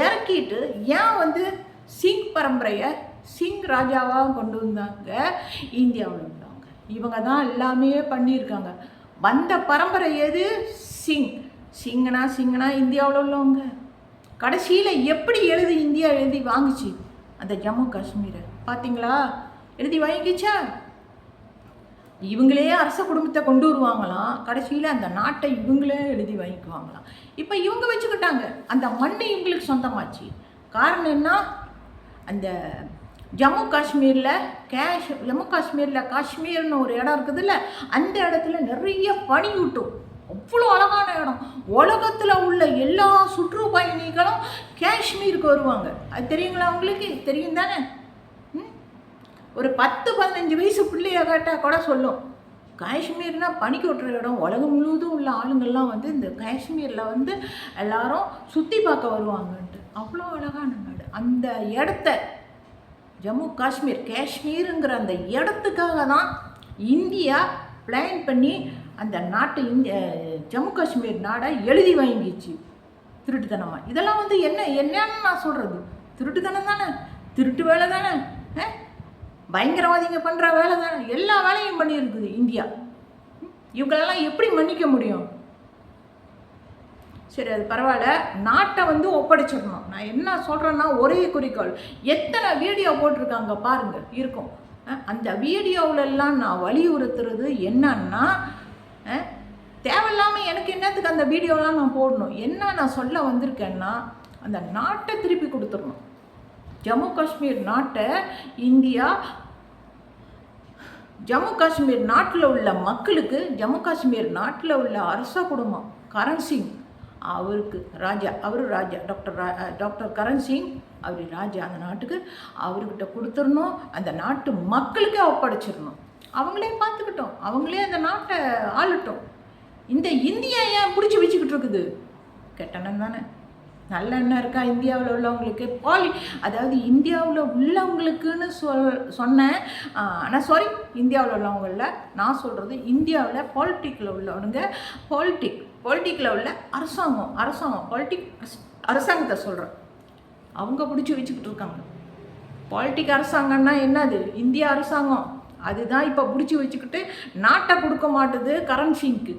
இறக்கிட்டு ஏன் வந்து சிங் பரம்பரையை சிங் ராஜாவாக கொண்டு வந்தாங்க இந்தியாவில் உள்ளவங்க. இவங்க தான் எல்லாமே பண்ணியிருக்காங்க. வந்த பரம்பரை எது? சிங்கனா இந்தியாவில் உள்ளவங்க. கடைசியில் எப்படி இந்தியா எழுதி வாங்கிச்சு அந்த ஜம்மு காஷ்மீரை? பார்த்தீங்களா? எழுதி வாங்கிக்கிச்சா? இவங்களே அரச குடும்பத்தை கொண்டு வருவாங்களாம், கடைசியில் அந்த நாட்டை இவங்களே எழுதி வாங்கிக்குவாங்களாம். இப்போ இவங்க வச்சுக்கிட்டாங்க, அந்த மண் இவங்களுக்கு சொந்தமாச்சு. காரணம் என்ன? அந்த ஜம்மு காஷ்மீரில் காஷ்மீர்னு ஒரு இடம் இருக்குதுல்ல, அந்த இடத்துல நிறைய பனி ஊட்டும். அவ்வளோ அழகான இடம். உலகத்தில் உள்ள எல்லா சுற்றுப்பயணிகளும் காஷ்மீருக்கு வருவாங்க. அது தெரியுங்களா உங்களுக்கு? தெரியும் தானே? ஒரு 10-15 வயசு பிள்ளைய கேட்டால் கூட சொல்லும். காஷ்மீர்னா பனிக்கு விட்டுற இடம். உலகம் முழுவதும் உள்ள ஆளுங்கள்லாம் வந்து இந்த காஷ்மீரில் வந்து எல்லாரும் சுற்றி பார்க்க வருவாங்கன்ட்டு. அவ்வளோ அழகான நாடு. அந்த இடத்த ஜம்மு காஷ்மீருங்கிற அந்த இடத்துக்காக தான் இந்தியா பிளான் பண்ணி அந்த நாட்டை ஜம்மு காஷ்மீர் நாடை எழுதி வாங்கிச்சு திருட்டுத்தனமாக. இதெல்லாம் வந்து என்னன்னு நான் சொல்கிறது? திருட்டுத்தனம் தானே, திருட்டு வேலை தானே, பயங்கரவாதிங்க பண்ணுற வேலை தானே, எல்லா வேலையும் பண்ணியிருக்குது இந்தியா. இவங்களெல்லாம் எப்படி மன்னிக்க முடியும்? சரி, அது பரவாயில்ல, நாட்டை வந்து ஒப்படைச்சிடணும். நான் என்ன சொல்கிறேன்னா, ஒரே குறிக்கோள். எத்தனை வீடியோ போட்டிருக்காங்க பாருங்கள், இருக்கும். அந்த வீடியோவிலெல்லாம் நான் வலியுறுத்துறது என்னன்னா, தேவையில்லாமல் எனக்கு என்னத்துக்கு அந்த வீடியோலாம் நான் போடணும்? என்ன நான் சொல்ல வந்திருக்கேன்னா, அந்த நாட்டை திருப்பி கொடுத்துடணும். ஜம்மு காஷ்மீர் நாட்டை இந்தியா ஜம்மு காஷ்மீர் நாட்டில் உள்ள மக்களுக்கு, ஜம்மு காஷ்மீர் நாட்டில் உள்ள அரச குடும்பம் கரண் சிங் அவருக்கு ராஜா, அவர் ராஜா, டாக்டர் கரண் சிங் அவர் ராஜா, அந்த நாட்டுக்கு அவர்கிட்ட கொடுத்துடணும். அந்த நாட்டு மக்களுக்கே ஒப்படைச்சிடணும். அவங்களே பார்த்துக்கிட்டோம், அவங்களே அந்த நாட்டை ஆளட்டும். இந்த இந்தியா ஏன் பிடிச்சி வச்சுக்கிட்டு இருக்குது? கெட்டணம் தானே. நல்ல எண்ணம் இருக்கா இந்தியாவில் உள்ளவங்களுக்கு? அதாவது இந்தியாவில் உள்ளவங்களுக்குன்னு சொன்னேன். ஆனால் சாரி, இந்தியாவில் உள்ளவங்களில் நான் சொல்கிறது, இந்தியாவில் பாலிட்டிக்கில் உள்ளவனுங்க, பாலிட்டிக்கில் உள்ள அரசாங்கம் அரசாங்கத்தை சொல்கிறேன். அவங்க பிடிச்சி வச்சுக்கிட்டு இருக்காங்க. பாலிட்டிக் அரசாங்கம்னா என்னது? இந்தியா அரசாங்கம் அதுதான் இப்போ பிடிச்சி வச்சுக்கிட்டு நாட்டை கொடுக்க மாட்டுது கரண் சிங்க்கு.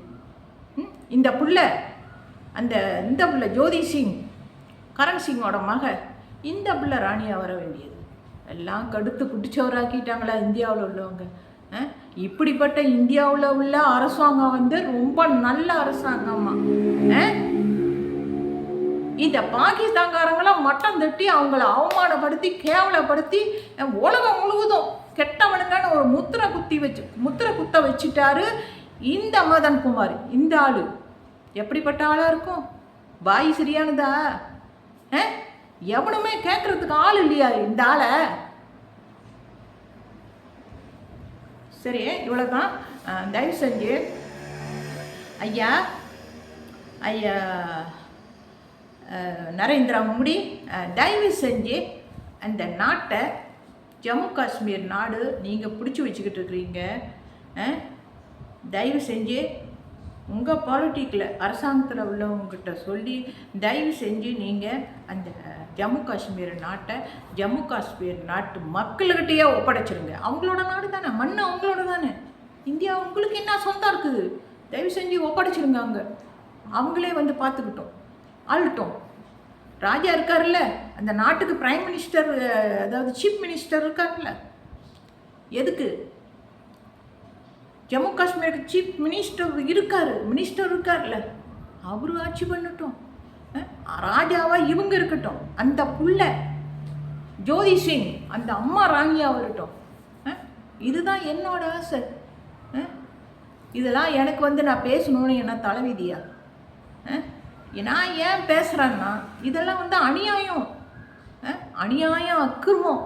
இந்த புள்ள ஜோதி சிங், கரண் சிங்கோட மக, இந்த பிள்ளை ராணியாக வர வேண்டியது. எல்லாம் கடுத்து குடிச்சவராக்கிட்டாங்களா இந்தியாவில் உள்ளவங்க? இப்படிப்பட்ட இந்தியாவில் உள்ள அரசாங்கம் வந்து ரொம்ப நல்ல அரசாங்கமா? இந்த பாகிஸ்தான்காரங்களாம் மட்டம் தட்டி அவங்கள அவமானப்படுத்தி கேவலப்படுத்தி உலகம் முழுவதும் கெட்டவனுங்கன்னு ஒரு முத்திரை குத்த வச்சுட்டாரு இந்த மதன் குமார். இந்த ஆளு எப்படிப்பட்ட ஆளாக இருக்கும்? வாய் சரியானதா? எவனுமே கேட்கறதுக்கு ஆள் இல்லையா இந்த ஆளை? சரி, இவ்வளோதான். தயவு செஞ்சு ஐயா நரேந்திர மோடி தயவு செஞ்சு அந்த நாட்டை, ஜம்மு காஷ்மீர் நாடு நீங்கள் பிடிச்சி வச்சுக்கிட்டு இருக்கிறீங்க, தயவு செஞ்சு உங்கள் பாலிட்டிக்கில் அரசாங்கத்தில் உள்ளவங்ககிட்ட சொல்லி தயவு செஞ்சு நீங்கள் அந்த ஜம்மு காஷ்மீர் நாட்டை ஜம்மு காஷ்மீர் நாட்டு மக்கள்கிட்டையே ஒப்படைச்சிருங்க. அவங்களோட நாடு தானே, மண் அவங்களோட தானே. இந்தியா உங்களுக்கு என்ன சொந்தம் இருக்குது? தயவு செஞ்சு ஒப்படைச்சிருங்க. அவங்களே வந்து பார்த்துக்கிட்டோம், ஆளட்டும். ராஜா இருக்கார்ல, அந்த நாட்டுக்கு பிரைம் மினிஸ்டர், அதாவது சீஃப் மினிஸ்டர் இருக்கார்ல, எதுக்கு? ஜம்மு காஷ்மீருக்கு சீஃப் மினிஸ்டர் இருக்கார்ல, அவரு ஆட்சி பண்ணட்டும். ராஜாவாக இவங்க இருக்கட்டும். அந்த புள்ள ஜோதி சிங் அந்த அம்மா ராணியாக வரட்டும். இதுதான் என்னோட ஆசை. இதெல்லாம் எனக்கு வந்து நான் பேசணும்னு என்ன தலைவிதியா? நான் ஏன் பேசுகிறேன்னா, இதெல்லாம் வந்து அநியாயம் அக்கிரமம்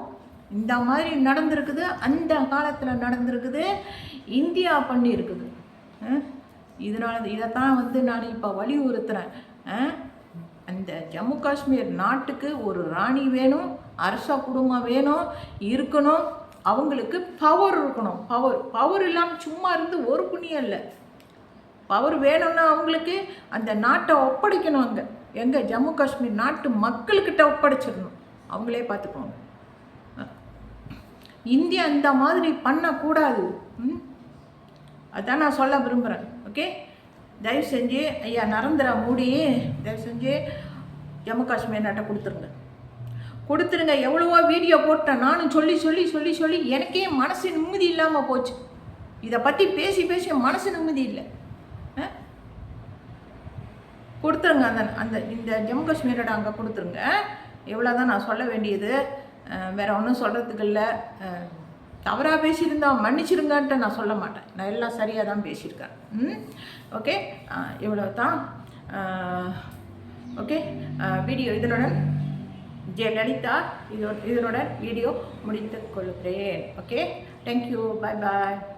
இந்த மாதிரி நடந்திருக்குது. அந்த காலத்தில் நடந்திருக்குது, இந்தியா பண்ணியிருக்குது. இதைத்தான் வந்து நான் இப்போ வலியுறுத்துகிறேன். அந்த ஜம்மு காஷ்மீர் நாட்டுக்கு ஒரு ராணி வேணும், அரச குடும்பம் வேணும், இருக்கணும். அவங்களுக்கு பவர் இருக்கணும். பவர் இல்லாமல் சும்மா இருந்து ஒரு புண்ணியம் இல்லை. பவர் வேணும்னா அவங்களுக்கு அந்த நாட்டை ஒப்படைக்கணும். எங்கள் ஜம்மு காஷ்மீர் நாட்டு மக்கள்கிட்ட ஒப்படைச்சிடணும். அவங்களே பார்த்துக்குவாங்க. இந்தியா இந்த மாதிரி பண்ணக்கூடாது. அதான் நான் சொல்ல விரும்புகிறேன். ஓகே, தயவு செஞ்சு ஐயா நரேந்திர மோடி தயவு செஞ்சு ஜம்மு காஷ்மீர் நாட்டை கொடுத்துருங்க. எவ்வளவோ வீடியோ போட்டேன் நானும், சொல்லி எனக்கே மனசு நிம்மதி இல்லாமல் போச்சு. இதை பற்றி பேசி மனசு நிம்மதி இல்லை. கொடுத்துருங்க. இந்த ஜம்மு காஷ்மீரோட அங்கே கொடுத்துருங்க. இவ்வளோ தான் நான் சொல்ல வேண்டியது. வேறு ஒன்றும் சொல்கிறதுக்கு இல்லை. தவறாக பேசியிருந்தா மன்னிச்சிருங்கன்ட்டு நான் சொல்ல மாட்டேன். நான் எல்லாம் சரியாக தான் பேசியிருக்கேன். ஓகே, இவ்வளோ தான். ஓகே, வீடியோ இதனுடன் ஜெயலலிதா இதனோட வீடியோ முடித்து கொள்கிறேன். ஓகே, தேங்க்யூ, பாய் பாய்.